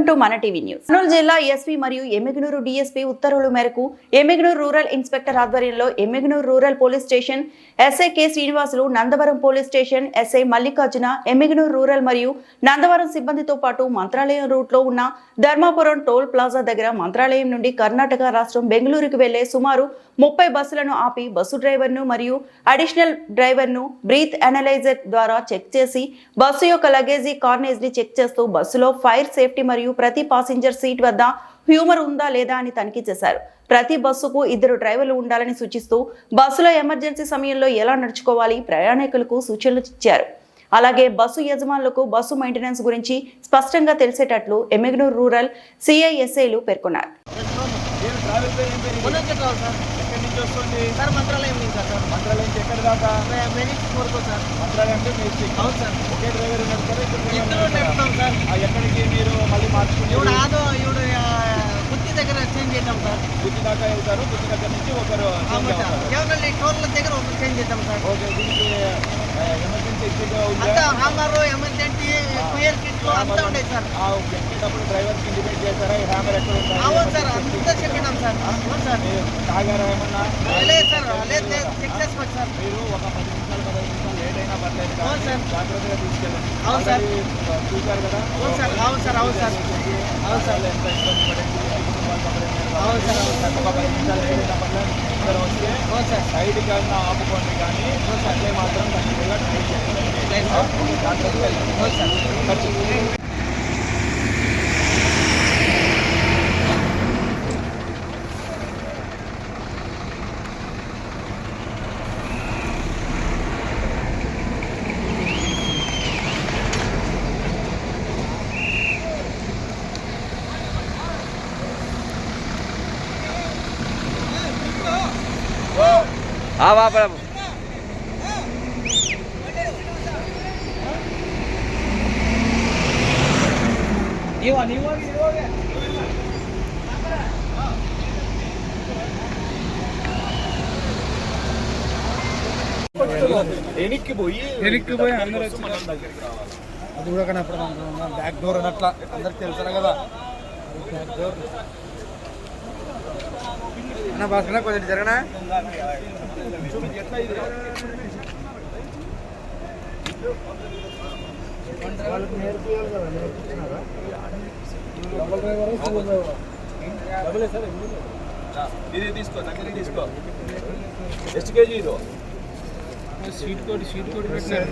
Welcome to మన TV news. Kurnool జిల్లా SP మరియు ఎమ్మిగనూరు డీఎస్పీ ఉత్తర్వుల మేరకు ఎమ్మిగనూరు రూరల్ ఇన్స్పెక్టర్ ఆధ్వర్యంలో Yemmiganur rural police station SI K Srinivasulu, Nandavaram police station SI Mallikarjuna, Yemmiganur rural మరియు నందవరం సిబ్బందితో పాటు మంత్రాలయం రూట్ లో ఉన్న ధర్మాపురం టోల్ ప్లాజా దగ్గర మంత్రాలయం నుండి కర్ణాటక రాష్ట్రం బెంగళూరుకు వెళ్లే సుమారు 30 బస్సులను ఆపి బస్సు డ్రైవర్ను మరియు అడిషనల్ డ్రైవర్ను బ్రీత్ అనలైజర్ ద్వారా చెక్ చేసి బస్సు యొక్క లగేజీ కార్నేజ్ ని చెక్ చేస్తూ బస్సులో ఫైర్ సేఫ్టీ మరియు ప్రతి పాసింజర్ సీట్ వద్ద హ్యూమర్ ఉందా లేదా అని తనిఖీ చేశారు. ప్రతి బస్సుకు 2 డ్రైవర్లు ఉండాలని సూచిస్తూ బస్సులో ఎమర్జెన్సీ సమయంలో ఎలా నడుచుకోవాలి ప్రయాణికులకు సూచనలు ఇచ్చారు. అలాగే బస్సు యజమానులకు బస్సు మెయింటెనెన్స్ గురించి స్పష్టంగా తెలిసేటట్లు ఎమ్మిగనూరు రూరల్ సిఐఎస్ఐలు పేర్కొన్నారు. మంత్రాలయం ఎక్కడ దాకా? మంత్రాలయం అంటే ఒకే డ్రైవర్ ఉన్నారు. ఎక్కడికి మీరు మళ్ళీ మార్చుకుంటారు? గుత్తి దగ్గర చేంజ్ చేద్దాం సార్. గుత్తి దాకా వెళ్తారు. గుత్తి దగ్గర నుంచి ఒకరు కేవలం టోల్ దగ్గర ఒకరు చేంజ్ చేద్దాం సార్. ఓకే, దీనికి ఎమర్జెన్సీ హామర్, ఎమర్జెన్సీ ఫైర్ కిట్లు అంతా ఉండేది సార్. ఓకే, ఎక్కేటప్పుడు డ్రైవర్కి ఇండికేట్ చేస్తారా? ఈ హ్యామర్ ఎక్కడ ఉంటుంది? అవును సార్, అంతా చెప్పినాం సార్. అవును సార్. తాగారా ఏమన్నా? లేదు సార్, లేదు చెక్ చేసుకోవచ్చు సార్. మీరు ఒక 10 నిమిషాలు 15 నిమిషాలు లేట్ అయినా పర్లేదు, అవును సార్, జాగ్రత్తగా తీసుకెళ్ళండి. అవును సార్, చూశారు కదా? అవును సార్, అవును సార్, అవును సార్, అవును సార్, ఎంత ఇబ్బంది పడింది. అవును సార్, అవును సార్. ఒక 10 నిమిషాలు లేట్ అయినా పర్లేదు, ఇద్దరు వస్తే సైడ్కి అయినా ఆపుకోండి, కానీ అట్లే మాత్రం ఖచ్చితంగా ట్రై చేయండి. జాగ్రత్తగా బాబు వెనక్కి పోయి అందరూ వచ్చి మన దగ్గరికి రావాలి. అది కూడా కనపడదు. బ్యాక్ డోర్ అని అట్లా అందరికి తెలుసు కదా. బ్యాక్ డోర్ అన్న బాగా కొంచెం జరగనా? ఎట్లా ఇది వాళ్ళకి నేర్పియాలి కదా. నేర్పించినారా? Double driver, single driver? డబులే సార్. ఇది తీసుకో, దగ్గర తీసుకో. ಎಷ್ಟು కేజీ ఇది? సీట్ కోడ్ పెట్టినారు.